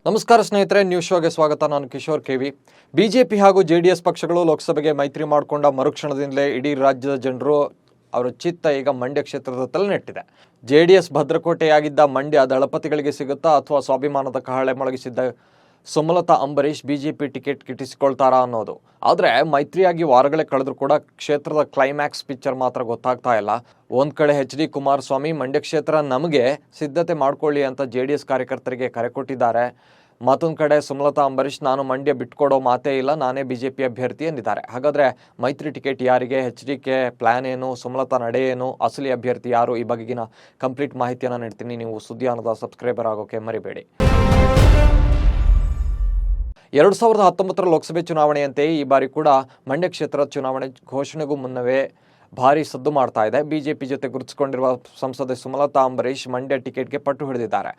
ನಮಸ್ಕಾರ ಸ್ನೇಹಿತರೆ, ನ್ಯೂಸ್ ಶೋಗೆ ಸ್ವಾಗತ. ನಾನು ಕಿಶೋರ್ ಕೆವಿ. ಬಿಜೆಪಿ ಹಾಗೂ ಜೆಡಿಎಸ್ ಪಕ್ಷಗಳು ಲೋಕಸಭೆಗೆ ಮೈತ್ರಿ ಮಾಡಿಕೊಂಡ ಮರುಕ್ಷಣದಿಂದಲೇ ಇಡೀ ರಾಜ್ಯದ ಜನರು ಅವರ ಚಿತ್ತ ಈಗ ಮಂಡ್ಯ ಕ್ಷೇತ್ರದ ತಲೆ ನೆಟ್ಟಿದೆ. ಜೆಡಿಎಸ್ ಭದ್ರಕೋಟೆಯಾಗಿದ್ದ ಮಂಡ್ಯ ದಳಪತಿಗಳಿಗೆ ಸಿಗುತ್ತಾ ಅಥವಾ ಸ್ವಾಭಿಮಾನದ ಕಹಳೆ ಮೊಳಗಿಸಿದ್ದ ಸುಮಲತಾ ಅಂಬರೀಶ್ ಬಿಜೆಪಿ ಟಿಕೆಟ್ ಗಿಟ್ಟಿಸಿಕೊಳ್ತಾರಾ ಅನ್ನೋದು. ಆದರೆ ಮೈತ್ರಿಯಾಗಿ ವಾರಗಳೇ ಕಳೆದರೂ ಕೂಡ ಕ್ಷೇತ್ರದ ಕ್ಲೈಮ್ಯಾಕ್ಸ್ ಪಿಕ್ಚರ್ ಮಾತ್ರ ಗೊತ್ತಾಗ್ತಾ ಇಲ್ಲ. ಒಂದ್ ಕಡೆ HD ಕುಮಾರಸ್ವಾಮಿ ಮಂಡ್ಯ ಕ್ಷೇತ್ರ ನಮಗೆ ಸಿದ್ಧತೆ ಮಾಡ್ಕೊಳ್ಳಿ ಅಂತ JDS ಕಾರ್ಯಕರ್ತರಿಗೆ ಕರೆ ಕೊಟ್ಟಿದ್ದಾರೆ. ಮತ್ತೊಂದು ಕಡೆ ಸುಮಲತಾ ಅಂಬರೀಶ್ ನಾನು ಮಂಡ್ಯ ಬಿಟ್ಕೊಡೋ ಮಾತೇ ಇಲ್ಲ, ನಾನೇ ಬಿಜೆಪಿ ಅಭ್ಯರ್ಥಿ ಎಂದಿದ್ದಾರೆ. ಹಾಗಾದ್ರೆ ಮೈತ್ರಿ ಟಿಕೆಟ್ ಯಾರಿಗೆ, HDK ಪ್ಲಾನ್ ಏನು, ಸುಮಲತಾ ನಡೆ ಏನು, ಅಸಲಿ ಅಭ್ಯರ್ಥಿ ಯಾರು, ಈ ಬಗೆಗಿನ ಕಂಪ್ಲೀಟ್ ಮಾಹಿತಿಯನ್ನು ನೀಡ್ತೀನಿ. ನೀವು ಸುದ್ದಿಯಾನದ ಸಬ್ಸ್ಕ್ರೈಬರ್ ಆಗೋಕೆ ಮರಿಬೇಡಿ. 2019 ಲೋಕಸಭೆ ಚುನಾವಣೆಯಂತೆ ಈ ಬಾರಿ ಕೂಡ ಮಂಡ್ಯ ಕ್ಷೇತ್ರದ ಚುನಾವಣೆ ಘೋಷಣೆಗೂ ಮುನ್ನವೇ ಭಾರಿ ಸದ್ದು ಮಾಡ್ತಾ ಇದೆ. ಬಿಜೆಪಿ ಜೊತೆ ಗುರುತಿಸಿಕೊಂಡಿರುವ ಸಂಸದೆ ಸುಮಲತಾ ಅಂಬರೀಶ್ ಮಂಡ್ಯ ಟಿಕೆಟ್ಗೆ ಪಟ್ಟು ಹಿಡಿದಿದ್ದಾರೆ.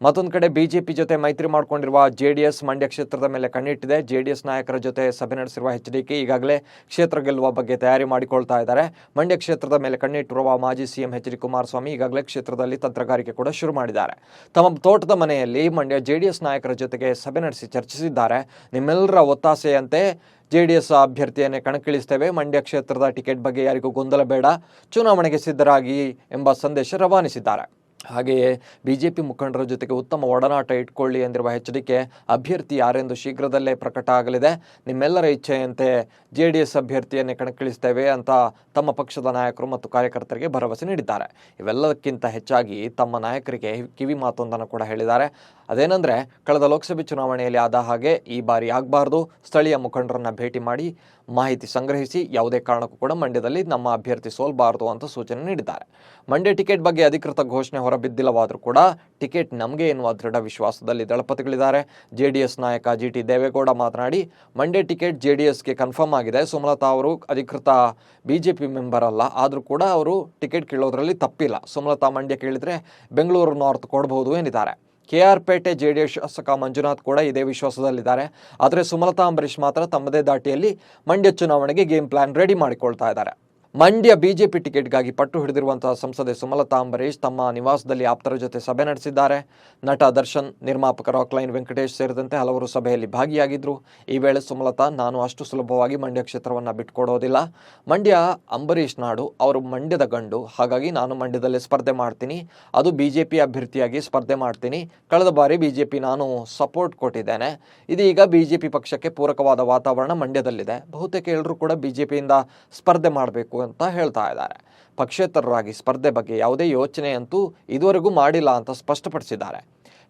ಮತ್ತೊಂದು ಕಡೆ ಬಿಜೆಪಿ ಜೊತೆ ಮೈತ್ರಿ ಮಾಡಿಕೊಂಡಿರುವ JDS ಮಂಡ್ಯ ಕ್ಷೇತ್ರದ ಮೇಲೆ ಕಣ್ಣಿಟ್ಟಿದೆ. JDS ನಾಯಕರ ಜೊತೆ ಸಭೆ ನಡೆಸಿರುವ HDK ಈಗಾಗಲೇ ಕ್ಷೇತ್ರ ಗೆಲ್ಲುವ ಬಗ್ಗೆ ತಯಾರಿ ಮಾಡಿಕೊಳ್ತಾ ಇದ್ದಾರೆ. ಮಂಡ್ಯ ಕ್ಷೇತ್ರದ ಮೇಲೆ ಕಣ್ಣಿಟ್ಟಿರುವ ಮಾಜಿ CM HD ಕುಮಾರಸ್ವಾಮಿ ಈಗಾಗಲೇ ಕ್ಷೇತ್ರದಲ್ಲಿ ತಂತ್ರಗಾರಿಕೆ ಕೂಡ ಶುರು ಮಾಡಿದ್ದಾರೆ. ತಮ್ಮ ತೋಟದ ಮನೆಯಲ್ಲಿ ಮಂಡ್ಯ JDS ನಾಯಕರ ಜೊತೆಗೆ ಸಭೆ ನಡೆಸಿ ಚರ್ಚಿಸಿದ್ದಾರೆ. ನಿಮ್ಮೆಲ್ಲರ ಒತ್ತಾಸೆಯಂತೆ JDS ಅಭ್ಯರ್ಥಿಯನ್ನೇ ಕಣಕ್ಕಿಳಿಸ್ತೇವೆ, ಮಂಡ್ಯ ಕ್ಷೇತ್ರದ ಟಿಕೆಟ್ ಬಗ್ಗೆ ಯಾರಿಗೂ ಗೊಂದಲ ಬೇಡ, ಚುನಾವಣೆಗೆ ಸಿದ್ಧರಾಗಿ ಎಂಬ ಸಂದೇಶ ರವಾನಿಸಿದ್ದಾರೆ. ಹಾಗೆಯೇ ಬಿಜೆಪಿ ಮುಖಂಡರ ಜೊತೆಗೆ ಉತ್ತಮ ಒಡನಾಟ ಇಟ್ಕೊಳ್ಳಿ ಎಂದಿರುವ HDK ಅಭ್ಯರ್ಥಿ ಯಾರೆಂದು ಶೀಘ್ರದಲ್ಲೇ ಪ್ರಕಟ ಆಗಲಿದೆ. ನಿಮ್ಮೆಲ್ಲರ ಇಚ್ಛೆಯಂತೆ JDS ಅಭ್ಯರ್ಥಿಯನ್ನೇ ಕಣಕ್ಕಿಳಿಸ್ತೇವೆ ಅಂತ ತಮ್ಮ ಪಕ್ಷದ ನಾಯಕರು ಮತ್ತು ಕಾರ್ಯಕರ್ತರಿಗೆ ಭರವಸೆ ನೀಡಿದ್ದಾರೆ. ಇವೆಲ್ಲದಕ್ಕಿಂತ ಹೆಚ್ಚಾಗಿ ತಮ್ಮ ನಾಯಕರಿಗೆ ಕಿವಿ ಮಾತೊಂದನ್ನು ಕೂಡ ಹೇಳಿದ್ದಾರೆ. ಅದೇನೆಂದರೆ, ಕಳೆದ ಲೋಕಸಭೆ ಚುನಾವಣೆಯಲ್ಲಿ ಆದ ಹಾಗೆ ಈ ಬಾರಿ ಆಗಬಾರ್ದು, ಸ್ಥಳೀಯ ಮುಖಂಡರನ್ನ ಭೇಟಿ ಮಾಡಿ ಮಾಹಿತಿ ಸಂಗ್ರಹಿಸಿ ಯಾವುದೇ ಕಾರಣಕ್ಕೂ ಕೂಡ ಮಂಡ್ಯದಲ್ಲಿ ನಮ್ಮ ಅಭ್ಯರ್ಥಿ ಸೋಲ್ಬಾರದು ಅಂತ ಸೂಚನೆ ನೀಡಿದ್ದಾರೆ. ಮಂಡ್ಯ ಟಿಕೆಟ್ ಬಗ್ಗೆ ಅಧಿಕೃತ ಘೋಷಣೆ ಹೊರಬಿದ್ದಿಲ್ಲವಾದರೂ ಕೂಡ ಟಿಕೆಟ್ ನಮಗೆ ಎನ್ನುವ ದೃಢ ವಿಶ್ವಾಸದಲ್ಲಿ ದಳಪತಿಗಳಿದ್ದಾರೆ. JDS ನಾಯಕ GT ದೇವೇಗೌಡ ಮಾತನಾಡಿ, ಮಂಡ್ಯ ಟಿಕೆಟ್ JDSಗೆ ಕನ್ಫರ್ಮ್ ಆಗಿದೆ. ಸುಮಲತಾ ಅವರು ಅಧಿಕೃತ ಬಿಜೆಪಿ ಮೆಂಬರ್ ಅಲ್ಲ, ಆದರೂ ಕೂಡ ಅವರು ಟಿಕೆಟ್ ಕೇಳೋದ್ರಲ್ಲಿ ತಪ್ಪಿಲ್ಲ. ಸುಮಲತಾ ಮಂಡ್ಯ ಕೇಳಿದರೆ ಬೆಂಗಳೂರು ನಾರ್ತ್ ಕೊಡಬಹುದು ಎಂದಿದ್ದಾರೆ. KR ಪೇಟೆ JDS ಶಾಸಕ ಮಂಜುನಾಥ್ ಕೂಡ ಇದೇ ವಿಶ್ವಾಸದಲ್ಲಿದ್ದಾರೆ. ಆದರೆ ಸುಮಲತಾ ಅಂಬರೀಶ್ ಮಾತ್ರ ತಮ್ಮದೇ ದಾಟಿಯಲ್ಲಿ ಮಂಡ್ಯ ಚುನಾವಣೆಗೆ ಗೇಮ್ ಪ್ಲಾನ್ ರೆಡಿ ಮಾಡಿಕೊಳ್ತಾ ಇದ್ದಾರೆ. ಮಂಡ್ಯ ಬಿಜೆಪಿ ಟಿಕೆಟ್ಗಾಗಿ ಪಟ್ಟು ಹಿಡಿದಿರುವಂತಹ ಸಂಸದೆ ಸುಮಲತಾ ಅಂಬರೀಶ್ ತಮ್ಮ ನಿವಾಸದಲ್ಲಿ ಆಪ್ತರ ಜೊತೆ ಸಭೆ ನಡೆಸಿದ್ದಾರೆ. ನಟ ದರ್ಶನ್, ನಿರ್ಮಾಪಕ ರಾಕ್ಲೈನ್ ವೆಂಕಟೇಶ್ ಸೇರಿದಂತೆ ಹಲವರು ಸಭೆಯಲ್ಲಿ ಭಾಗಿಯಾಗಿದ್ದರು. ಈ ವೇಳೆ ಸುಮಲತಾ, ನಾನು ಅಷ್ಟು ಸುಲಭವಾಗಿ ಮಂಡ್ಯ ಕ್ಷೇತ್ರವನ್ನು ಬಿಟ್ಕೊಡೋದಿಲ್ಲ. ಮಂಡ್ಯ ಅಂಬರೀಶ್ ನಾಡು, ಅವರು ಮಂಡ್ಯದ ಗಂಡು, ಹಾಗಾಗಿ ನಾನು ಮಂಡ್ಯದಲ್ಲೇ ಸ್ಪರ್ಧೆ ಮಾಡ್ತೀನಿ, ಅದು ಬಿಜೆಪಿ ಅಭ್ಯರ್ಥಿಯಾಗಿ ಸ್ಪರ್ಧೆ ಮಾಡ್ತೀನಿ. ಕಳೆದ ಬಾರಿ ಬಿಜೆಪಿ ನಾನು ಸಪೋರ್ಟ್ ಕೊಟ್ಟಿದ್ದೇನೆ. ಇದೀಗ ಬಿಜೆಪಿ ಪಕ್ಷಕ್ಕೆ ಪೂರಕವಾದ ವಾತಾವರಣ ಮಂಡ್ಯದಲ್ಲಿದೆ. ಬಹುತೇಕ ಎಲ್ಲರೂ ಕೂಡ ಬಿಜೆಪಿಯಿಂದ ಸ್ಪರ್ಧೆ ಮಾಡಬೇಕು ಅಂತ ಹೇಳ್ತಾ ಇದ್ದಾರೆ. ಪಕ್ಷೇತರರಾಗಿ ಸ್ಪರ್ಧೆ ಬಗ್ಗೆ ಯಾವುದೇ ಯೋಚನೆ ಅಂತೂ ಇದುವರೆಗೂ ಮಾಡಿಲ್ಲ ಅಂತ ಸ್ಪಷ್ಟಪಡಿಸಿದ್ದಾರೆ.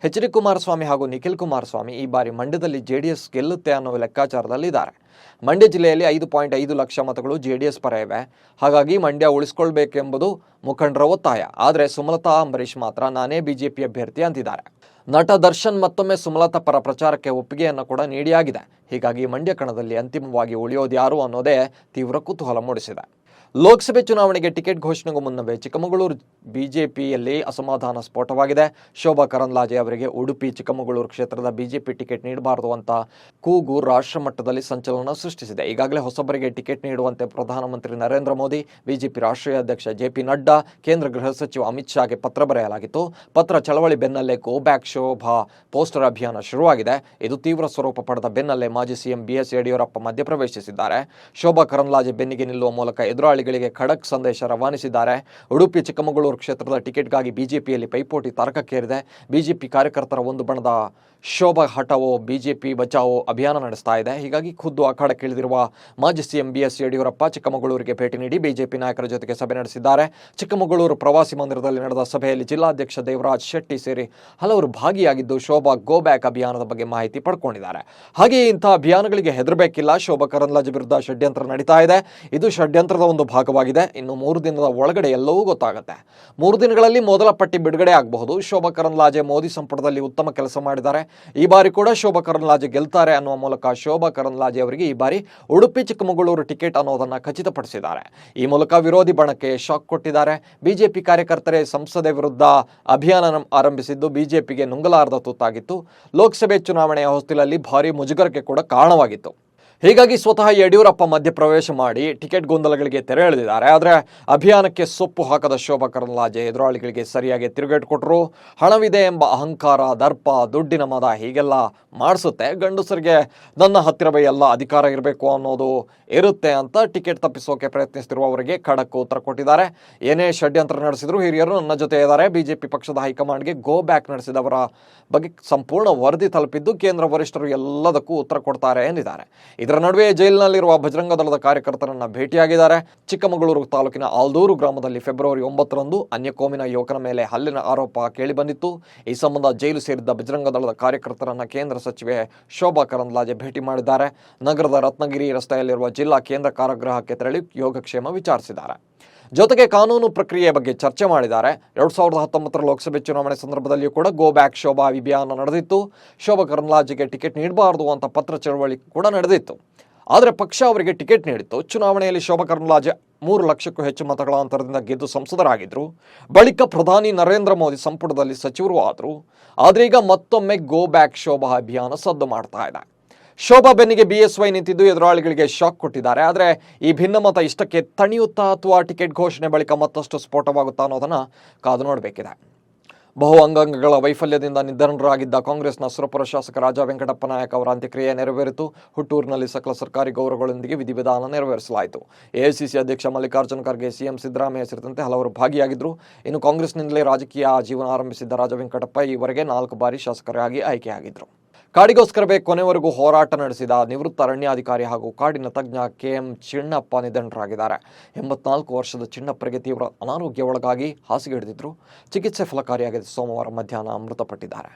HD ಕುಮಾರಸ್ವಾಮಿ ಹಾಗೂ ನಿಖಿಲ್ ಕುಮಾರಸ್ವಾಮಿ ಈ ಬಾರಿ ಮಂಡ್ಯದಲ್ಲಿ JDS ಗೆಲ್ಲುತ್ತೆ ಅನ್ನೋ ಲೆಕ್ಕಾಚಾರದಲ್ಲಿದ್ದಾರೆ. ಮಂಡ್ಯ ಜಿಲ್ಲೆಯಲ್ಲಿ 5.5 ಲಕ್ಷ ಮತಗಳು JDS ಪರ ಇವೆ. ಹಾಗಾಗಿ ಮಂಡ್ಯ ಉಳಿಸ್ಕೊಳ್ಬೇಕೆಂಬುದು ಮುಖಂಡರ ಒತ್ತಾಯ. ಆದರೆ ಸುಮಲತಾ ಅಂಬರೀಶ್ ಮಾತ್ರ ನಾನೇ ಬಿಜೆಪಿ ಅಭ್ಯರ್ಥಿ ಅಂತಿದ್ದಾರೆ. ನಟ ದರ್ಶನ್ ಮತ್ತೊಮ್ಮೆ ಸುಮಲತಾ ಪರ ಪ್ರಚಾರಕ್ಕೆ ಒಪ್ಪಿಗೆಯನ್ನು ಕೂಡ ನೀಡಿಯಾಗಿದೆ. ಹೀಗಾಗಿ ಮಂಡ್ಯ ಕಣದಲ್ಲಿ ಅಂತಿಮವಾಗಿ ಉಳಿಯೋದು ಯಾರು ಅನ್ನೋದೇ ತೀವ್ರ ಕುತೂಹಲ ಮೂಡಿಸಿದೆ. ಲೋಕಸಭೆ ಚುನಾವಣೆಗೆ ಟಿಕೆಟ್ ಘೋಷಣೆಗೂ ಮುನ್ನವೇ ಚಿಕ್ಕಮಗಳೂರು ಬಿಜೆಪಿಯಲ್ಲಿ ಅಸಮಾಧಾನ ಸ್ಫೋಟವಾಗಿದೆ. ಶೋಭಾ ಕರಂದ್ಲಾಜೆ ಅವರಿಗೆ ಉಡುಪಿ ಚಿಕ್ಕಮಗಳೂರು ಕ್ಷೇತ್ರದ ಬಿಜೆಪಿ ಟಿಕೆಟ್ ನೀಡಬಾರದು ಅಂತ ಕೂಗು ರಾಷ್ಟ್ರ ಮಟ್ಟದಲ್ಲಿ ಸಂಚಲನ ಸೃಷ್ಟಿಸಿದೆ. ಈಗಾಗಲೇ ಹೊಸಬರಿಗೆ ಟಿಕೆಟ್ ನೀಡುವಂತೆ ಪ್ರಧಾನಮಂತ್ರಿ ನರೇಂದ್ರ ಮೋದಿ, ಬಿಜೆಪಿ ರಾಷ್ಟ್ರೀಯ ಅಧ್ಯಕ್ಷ JP ನಡ್ಡಾ, ಕೇಂದ್ರ ಗೃಹ ಸಚಿವ ಅಮಿತ್ ಶಾಗೆ ಪತ್ರ ಬರೆಯಲಾಗಿತ್ತು. ಪತ್ರ ಚಳವಳಿ ಬೆನ್ನಲ್ಲೇ ಗೋ ಬ್ಯಾಕ್ ಶೋಭಾ ಪೋಸ್ಟರ್ ಅಭಿಯಾನ ಶುರುವಾಗಿದೆ. ಇದು ತೀವ್ರ ಸ್ವರೂಪ ಪಡೆದ ಬೆನ್ನಲ್ಲೇ ಮಾಜಿ CM BS ಯಡಿಯೂರಪ್ಪ ಮಧ್ಯಪ್ರವೇಶಿಸಿದ್ದಾರೆ. ಶೋಭಾ ಕರಂದ್ಲಾಜೆ ಬೆನ್ನಿಗೆ ನಿಲ್ಲುವ ಮೂಲಕ ಎದುರಾಳಿ ಖಡಕ್ ಸಂದೇಶ ರವಾನಿಸಿದ್ದಾರೆ. ಉಡುಪಿ ಚಿಕ್ಕಮಗಳೂರು ಕ್ಷೇತ್ರದ ಟಿಕೆಟ್ಗಾಗಿ ಬಿಜೆಪಿಯಲ್ಲಿ ಪೈಪೋಟಿ ತಾರಕಕ್ಕೇರಿದೆ. ಬಿಜೆಪಿ ಕಾರ್ಯಕರ್ತರ ಒಂದು ಬಣದ ಶೋಭಾ ಹಟಾವೋ ಬಿಜೆಪಿ ಬಚಾವೋ ಅಭಿಯಾನ ನಡೆಸ್ತಾ ಇದೆ. ಹೀಗಾಗಿ ಖುದ್ದು ಅಖಾಡಕ್ಕಿಳಿದಿರುವ ಮಾಜಿ CM BS ಯಡಿಯೂರಪ್ಪ ಚಿಕ್ಕಮಗಳೂರಿಗೆ ಭೇಟಿ ನೀಡಿ ಬಿಜೆಪಿ ನಾಯಕರ ಜೊತೆಗೆ ಸಭೆ ನಡೆಸಿದ್ದಾರೆ. ಚಿಕ್ಕಮಗಳೂರು ಪ್ರವಾಸಿ ಮಂದಿರದಲ್ಲಿ ನಡೆದ ಸಭೆಯಲ್ಲಿ ಜಿಲ್ಲಾಧ್ಯಕ್ಷ ದೇವರಾಜ್ ಶೆಟ್ಟಿ ಸೇರಿ ಹಲವರು ಭಾಗಿಯಾಗಿದ್ದು ಶೋಭಾ ಗೋ ಬ್ಯಾಕ್ ಅಭಿಯಾನದ ಬಗ್ಗೆ ಮಾಹಿತಿ ಪಡ್ಕೊಂಡಿದ್ದಾರೆ. ಹಾಗೆಯೇ ಇಂಥ ಅಭಿಯಾನಗಳಿಗೆ ಹೆದರಬೇಕಿಲ್ಲ. ಶೋಭಾ ಕರಂದ್ಲಾಜೆ ವಿರುದ್ಧ ಷಡ್ಯಂತ್ರ ನಡೀತಾ ಇದೆ. ಇದು ಷಡ್ಯಂತ್ರದ ಒಂದು ಭಾಗವಾಗಿದೆ. ಇನ್ನು 3 ದಿನದ ಒಳಗಡೆ ಎಲ್ಲವೂ ಗೊತ್ತಾಗುತ್ತೆ. 3 ದಿನಗಳಲ್ಲಿ ಮೊದಲ ಪಟ್ಟಿ ಬಿಡುಗಡೆ ಆಗಬಹುದು. ಶೋಭಾ ಕರಂದ್ಲಾಜೆ ಮೋದಿ ಸಂಪುಟದಲ್ಲಿ ಉತ್ತಮ ಕೆಲಸ ಮಾಡಿದ್ದಾರೆ. ಈ ಬಾರಿ ಕೂಡ ಶೋಭಾ ಕರಂದ್ಲಾಜೆ ಗೆಲ್ತಾರೆ ಅನ್ನುವ ಮೂಲಕ ಶೋಭಾ ಕರಂದ್ಲಾಜೆ ಅವರಿಗೆ ಈ ಬಾರಿ ಉಡುಪಿ ಚಿಕ್ಕಮಗಳೂರು ಟಿಕೆಟ್ ಅನ್ನೋದನ್ನ ಖಚಿತಪಡಿಸಿದ್ದಾರೆ. ಈ ಮೂಲಕ ವಿರೋಧಿ ಬಣಕ್ಕೆ ಶಾಕ್ ಕೊಟ್ಟಿದ್ದಾರೆ. ಬಿಜೆಪಿ ಕಾರ್ಯಕರ್ತರೇ ಸಂಸದೆ ವಿರುದ್ಧ ಅಭಿಯಾನ ಆರಂಭಿಸಿದ್ದು ಬಿಜೆಪಿಗೆ ನುಂಗಲಾರದ ತುತ್ತಾಗಿತ್ತು. ಲೋಕಸಭೆ ಚುನಾವಣೆಯ ಹೊಸ್ತಿಲಲ್ಲಿ ಭಾರಿ ಮುಜುಗರಕ್ಕೆ ಕೂಡ ಕಾರಣವಾಗಿತ್ತು. ಹೀಗಾಗಿ ಸ್ವತಃ ಯಡಿಯೂರಪ್ಪ ಮಧ್ಯಪ್ರವೇಶ ಮಾಡಿ ಟಿಕೆಟ್ ಗೊಂದಲಗಳಿಗೆ ತೆರೆ ಎಳೆದಿದ್ದಾರೆ. ಆದರೆ ಅಭಿಯಾನಕ್ಕೆ ಸೊಪ್ಪು ಹಾಕದ ಶೋಭಾ ಕರಂದ್ಲಾಜೆ ಎದುರಾಳಿಗಳಿಗೆ ಸರಿಯಾಗಿ ತಿರುಗೇಟು ಕೊಟ್ಟರು. ಹಣವಿದೆ ಎಂಬ ಅಹಂಕಾರ, ದರ್ಪ, ದುಡ್ಡಿನ ಮದ ಹೀಗೆಲ್ಲ ಮಾಡಿಸುತ್ತೆ. ಗಂಡಸರಿಗೆ ನನ್ನ ಹತ್ತಿರವೇ ಎಲ್ಲ ಅಧಿಕಾರ ಇರಬೇಕು ಅನ್ನೋದು ಇರುತ್ತೆ ಅಂತ ಟಿಕೆಟ್ ತಪ್ಪಿಸೋಕೆ ಪ್ರಯತ್ನಿಸುತ್ತಿರುವವರಿಗೆ ಖಡಕ್ ಉತ್ತರ ಕೊಟ್ಟಿದ್ದಾರೆ. ಏನೇ ಷಡ್ಯಂತ್ರ ನಡೆಸಿದ್ರು ಹಿರಿಯರು ನನ್ನ ಜೊತೆ ಇದ್ದಾರೆ. ಬಿಜೆಪಿ ಪಕ್ಷದ ಹೈಕಮಾಂಡ್ಗೆ ಗೋ ಬ್ಯಾಕ್ ನಡೆಸಿದವರ ಬಗ್ಗೆ ಸಂಪೂರ್ಣ ವರದಿ ತಲುಪಿದ್ದು ಕೇಂದ್ರ ವರಿಷ್ಠರು ಎಲ್ಲದಕ್ಕೂ ಉತ್ತರ ಕೊಡ್ತಾರೆ ಎಂದಿದ್ದಾರೆ. ಇದರ ನಡುವೆ ಜೈಲಿನಲ್ಲಿರುವ ಬಜರಂಗ ದಳದ ಕಾರ್ಯಕರ್ತರನ್ನ ಭೇಟಿಯಾಗಿದ್ದಾರೆ. ಚಿಕ್ಕಮಗಳೂರು ತಾಲೂಕಿನ ಆಲ್ದೂರು ಗ್ರಾಮದಲ್ಲಿ ಫೆಬ್ರವರಿ 9ರಂದು ಅನ್ಯಕೋಮಿನ ಯುವಕನ ಮೇಲೆ ಹಲ್ಲೆನ ಆರೋಪ ಕೇಳಿಬಂದಿತ್ತು. ಈ ಸಂಬಂಧ ಜೈಲು ಸೇರಿದ್ದ ಬಜರಂಗ ದಳದ ಕಾರ್ಯಕರ್ತರನ್ನ ಕೇಂದ್ರ ಸಚಿವೆ ಶೋಭಾ ಕರಂದ್ಲಾಜೆ ಭೇಟಿ ಮಾಡಿದ್ದಾರೆ. ನಗರದ ರತ್ನಗಿರಿ ರಸ್ತೆಯಲ್ಲಿರುವ ಜಿಲ್ಲಾ ಕೇಂದ್ರ ಕಾರಾಗೃಹಕ್ಕೆ ತೆರಳಿ ಯೋಗಕ್ಷೇಮ ವಿಚಾರಿಸಿದ್ದಾರೆ. ಜೊತೆಗೆ ಕಾನೂನು ಪ್ರಕ್ರಿಯೆ ಬಗ್ಗೆ ಚರ್ಚೆ ಮಾಡಿದ್ದಾರೆ. 2019 ಲೋಕಸಭೆ ಚುನಾವಣೆ ಸಂದರ್ಭದಲ್ಲಿಯೂ ಕೂಡ ಗೋ ಬ್ಯಾಕ್ ಶೋಭಾ ಅಭಿಯಾನ ನಡೆದಿತ್ತು. ಶೋಭಾ ಕರಂದ್ಲಾಜೆಗೆ ಟಿಕೆಟ್ ನೀಡಬಾರದು ಅಂತ ಪತ್ರ ಚಳವಳಿ ಕೂಡ ನಡೆದಿತ್ತು. ಆದರೆ ಪಕ್ಷ ಅವರಿಗೆ ಟಿಕೆಟ್ ನೀಡಿತ್ತು. ಚುನಾವಣೆಯಲ್ಲಿ ಶೋಭಾ ಕರಂದ್ಲಾಜೆ 3 ಲಕ್ಷಕ್ಕೂ ಹೆಚ್ಚು ಮತಗಳ ಅಂತರದಿಂದ ಗೆದ್ದು ಸಂಸದರಾಗಿದ್ದರು. ಬಳಿಕ ಪ್ರಧಾನಿ ನರೇಂದ್ರ ಮೋದಿ ಸಂಪುಟದಲ್ಲಿ ಸಚಿವರು ಆದರು. ಆದರೆ ಈಗ ಮತ್ತೊಮ್ಮೆ ಗೋ ಬ್ಯಾಕ್ ಶೋಭಾ ಅಭಿಯಾನ ಸದ್ದು ಮಾಡ್ತಾ ಇದೆ. ಶೋಭಾ ಬೆನ್ನಿಗೆ ಬಿಎಸ್ವೈ ನಿಂತಿದ್ದು ಎದುರಾಳಿಗಳಿಗೆ ಶಾಕ್ ಕೊಟ್ಟಿದ್ದಾರೆ. ಆದರೆ ಈ ಭಿನ್ನಮತ ಇಷ್ಟಕ್ಕೆ ತಣಿಯುತ್ತಾ ಅಥವಾ ಟಿಕೆಟ್ ಘೋಷಣೆ ಬಳಿಕ ಮತ್ತಷ್ಟು ಸ್ಫೋಟವಾಗುತ್ತಾ ಅನ್ನೋದನ್ನ ಕಾದು ನೋಡಬೇಕಿದೆ. ಬಹು ಅಂಗಾಂಗಗಳ ವೈಫಲ್ಯದಿಂದ ನಿಧನರಾಗಿದ್ದ ಕಾಂಗ್ರೆಸ್ನ ಸುರಪುರ ಶಾಸಕ ರಾಜ ವೆಂಕಟಪ್ಪ ನಾಯಕ್ ಅವರ ಅಂತ್ಯಕ್ರಿಯೆ ನೆರವೇರಿತು. ಹುಟ್ಟೂರಿನಲ್ಲಿ ಸಕಲ ಸರ್ಕಾರಿ ಗೌರವಗಳೊಂದಿಗೆ ವಿಧಿವಿಧಾನ ನೆರವೇರಿಸಲಾಯಿತು. ಎಐಸಿಸಿ ಅಧ್ಯಕ್ಷ ಮಲ್ಲಿಕಾರ್ಜುನ ಖರ್ಗೆ, ಸಿಎಂ ಸಿದ್ದರಾಮಯ್ಯ ಸೇರಿದಂತೆ ಹಲವರು ಭಾಗಿಯಾಗಿದ್ದರು. ಇನ್ನು ಕಾಂಗ್ರೆಸ್ನಿಂದಲೇ ರಾಜಕೀಯ ಜೀವನ ಆರಂಭಿಸಿದ್ದ ರಾಜ ವೆಂಕಟಪ್ಪ ಈವರೆಗೆ 4 ಬಾರಿ ಶಾಸಕರಾಗಿ ಆಯ್ಕೆಯಾಗಿದ್ದರು. ಕಾಡಿಗೋಸ್ಕರವೇ ಕೊನೆವರೆಗೂ ಹೋರಾಟ ನಡೆಸಿದ ನಿವೃತ್ತ ಅರಣ್ಯಾಧಿಕಾರಿ ಹಾಗೂ ಕಾಡಿನ ತಜ್ಞ ಕೆಎಂ ಚಿಣ್ಣಪ್ಪ ನಿಧನರಾಗಿದ್ದಾರೆ. 84 ವರ್ಷದ ಚಿಣ್ಣಪ್ಪರಿಗೆ ತೀವ್ರ ಅನಾರೋಗ್ಯ ಒಳಗಾಗಿ ಹಾಸಿಗೆ ಹಿಡಿದಿದ್ರು. ಚಿಕಿತ್ಸೆ ಫಲಕಾರಿಯಾಗಿದೆ. ಸೋಮವಾರ ಮಧ್ಯಾಹ್ನ ಮೃತಪಟ್ಟಿದ್ದಾರೆ.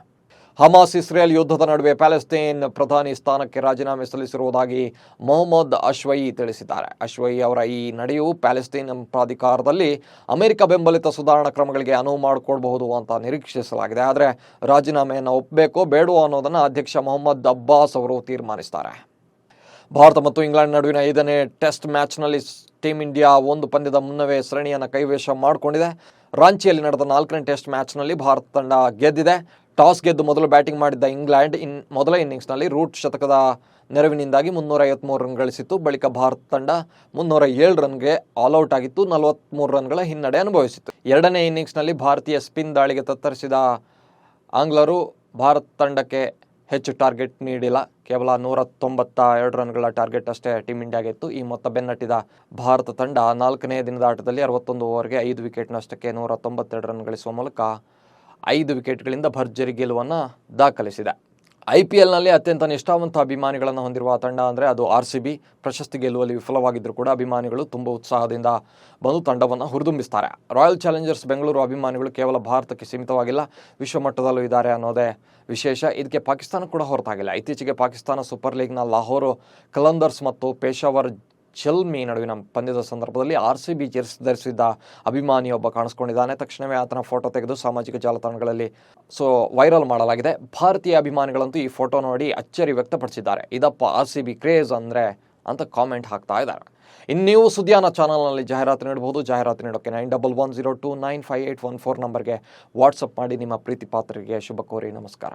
ಹಮಾಸ್ ಇಸ್ರೇಲ್ ಯುದ್ಧದ ನಡುವೆ ಪ್ಯಾಲೆಸ್ತೈನ್ ಪ್ರಧಾನಿ ಸ್ಥಾನಕ್ಕೆ ರಾಜೀನಾಮೆ ಸಲ್ಲಿಸಿರುವುದಾಗಿ ಮೊಹಮ್ಮದ್ ಅಶ್ವಯಿ ತಿಳಿಸಿದ್ದಾರೆ. ಅಶ್ವಯಿ ಅವರ ಈ ನಡೆಯು ಪ್ಯಾಲೆಸ್ತೈನ್ ಪ್ರಾಧಿಕಾರದಲ್ಲಿ ಅಮೆರಿಕ ಬೆಂಬಲಿತ ಸುಧಾರಣಾ ಕ್ರಮಗಳಿಗೆ ಅನುವು ಮಾಡಿಕೊಡಬಹುದು ಅಂತ ನಿರೀಕ್ಷಿಸಲಾಗಿದೆ. ಆದರೆ ರಾಜೀನಾಮೆಯನ್ನು ಒಪ್ಪಬೇಕೋ ಬೇಡವೋ ಅನ್ನೋದನ್ನು ಅಧ್ಯಕ್ಷ ಮೊಹಮ್ಮದ್ ಅಬ್ಬಾಸ್ ಅವರು ತೀರ್ಮಾನಿಸ್ತಾರೆ. ಭಾರತ ಮತ್ತು ಇಂಗ್ಲೆಂಡ್ ನಡುವಿನ 5ನೇ ಟೆಸ್ಟ್ ಮ್ಯಾಚ್ನಲ್ಲಿ ಟೀಮ್ ಇಂಡಿಯಾ 1 ಪಂದ್ಯದ ಮುನ್ನವೇ ಸರಣಿಯನ್ನು ಕೈವಶ ಮಾಡಿಕೊಂಡಿದೆ. ರಾಂಚಿಯಲ್ಲಿ ನಡೆದ 4ನೇ ಟೆಸ್ಟ್ ಮ್ಯಾಚ್ನಲ್ಲಿ ಭಾರತ ತಂಡ ಗೆದ್ದಿದೆ. ಟಾಸ್ ಗೆದ್ದು ಮೊದಲು ಬ್ಯಾಟಿಂಗ್ ಮಾಡಿದ್ದ ಇಂಗ್ಲೆಂಡ್ ಮೊದಲ ಇನ್ನಿಂಗ್ಸ್ನಲ್ಲಿ ರೂಟ್ ಶತಕದ ನೆರವಿನಿಂದಾಗಿ 353 ರನ್ ಗಳಿಸಿತ್ತು. ಬಳಿಕ ಭಾರತ ತಂಡ 307 ರನ್ಗೆ ಆಲ್ಔಟ್ ಆಗಿತ್ತು. 43 ರನ್ಗಳ ಹಿನ್ನಡೆ ಅನುಭವಿಸಿತ್ತು. 2ನೇ ಇನ್ನಿಂಗ್ಸ್ನಲ್ಲಿ ಭಾರತೀಯ ಸ್ಪಿನ್ ದಾಳಿಗೆ ತತ್ತರಿಸಿದ ಆಂಗ್ಲರು ಭಾರತ ತಂಡಕ್ಕೆ ಹೆಚ್ಚು ಟಾರ್ಗೆಟ್ ನೀಡಿಲ್ಲ. ಕೇವಲ 192 ರನ್ಗಳ ಟಾರ್ಗೆಟ್ ಅಷ್ಟೇ ಟೀಮ್ ಇಂಡಿಯಾಗೆ ಇತ್ತು. ಈ ಮೊತ್ತ ಬೆನ್ನಟ್ಟಿದ ಭಾರತ ತಂಡ 4ನೇ ದಿನದ ಆಟದಲ್ಲಿ 61 ಓವರ್ಗೆ 5 ವಿಕೆಟ್ ನಷ್ಟಕ್ಕೆ 192 ರನ್ ಗಳಿಸುವ ಮೂಲಕ 5 ವಿಕೆಟ್ಗಳಿಂದ ಭರ್ಜರಿ ಗೆಲುವನ್ನು ದಾಖಲಿಸಿದೆ. IPLನಲ್ಲಿ ಅತ್ಯಂತ ನಿಷ್ಠಾವಂತ ಅಭಿಮಾನಿಗಳನ್ನು ಹೊಂದಿರುವ ತಂಡ ಅಂದರೆ ಅದು RCB. ಪ್ರಶಸ್ತಿ ಗೆಲ್ಲುವಲ್ಲಿ ವಿಫಲವಾಗಿದ್ದರೂ ಕೂಡ ಅಭಿಮಾನಿಗಳು ತುಂಬ ಉತ್ಸಾಹದಿಂದ ಬಂದು ತಂಡವನ್ನು ಹುರಿದುಂಬಿಸ್ತಾರೆ. ರಾಯಲ್ ಚಾಲೆಂಜರ್ಸ್ ಬೆಂಗಳೂರು ಅಭಿಮಾನಿಗಳು ಕೇವಲ ಭಾರತಕ್ಕೆ ಸೀಮಿತವಾಗಿಲ್ಲ, ವಿಶ್ವಮಟ್ಟದಲ್ಲೂ ಇದ್ದಾರೆ ಅನ್ನೋದೇ ವಿಶೇಷ. ಇದಕ್ಕೆ ಪಾಕಿಸ್ತಾನ ಕೂಡ ಹೊರತಾಗಿಲ್ಲ. ಇತ್ತೀಚೆಗೆ ಪಾಕಿಸ್ತಾನ ಸೂಪರ್ ಲೀಗ್ನ ಲಾಹೋರ್ ಕಲಂದರ್ಸ್ ಮತ್ತು ಪೇಶಾವರ್ ಜಲ್ಮಿ ನಡುವಿನ ಪಂದ್ಯದ ಸಂದರ್ಭದಲ್ಲಿ RCB ಜೆರ್ಸಿ ಧರಿಸಿದ್ದ ಅಭಿಮಾನಿಯೊಬ್ಬ ಕಾಣಿಸ್ಕೊಂಡಿದ್ದಾನೆ. ತಕ್ಷಣವೇ ಆತನ ಫೋಟೋ ತೆಗೆದು ಸಾಮಾಜಿಕ ಜಾಲತಾಣಗಳಲ್ಲಿ ವೈರಲ್ ಮಾಡಲಾಗಿದೆ. ಭಾರತೀಯ ಅಭಿಮಾನಿಗಳಂತೂ ಈ ಫೋಟೋ ನೋಡಿ ಅಚ್ಚರಿ ವ್ಯಕ್ತಪಡಿಸಿದ್ದಾರೆ. ಇದಪ್ಪ RCB ಕ್ರೇಜ್ ಅಂದರೆ ಅಂತ ಕಾಮೆಂಟ್ ಹಾಕ್ತಾ ಇದ್ದಾರೆ. ಇನ್ನು ನೀವು ಸುದ್ದಿಯಾನ ಚಾನಲ್ನಲ್ಲಿ ಜಾಹೀರಾತು ನೀಡಬಹುದು. ಜಾಹೀರಾತು ನೀಡೋಕ್ಕೆ 9110295814 ನಂಬರ್ಗೆ ವಾಟ್ಸಪ್ ಮಾಡಿ ನಿಮ್ಮ ಪ್ರೀತಿ ಪಾತ್ರರಿಗೆ ಶುಭ ಕೋರಿ. ನಮಸ್ಕಾರ.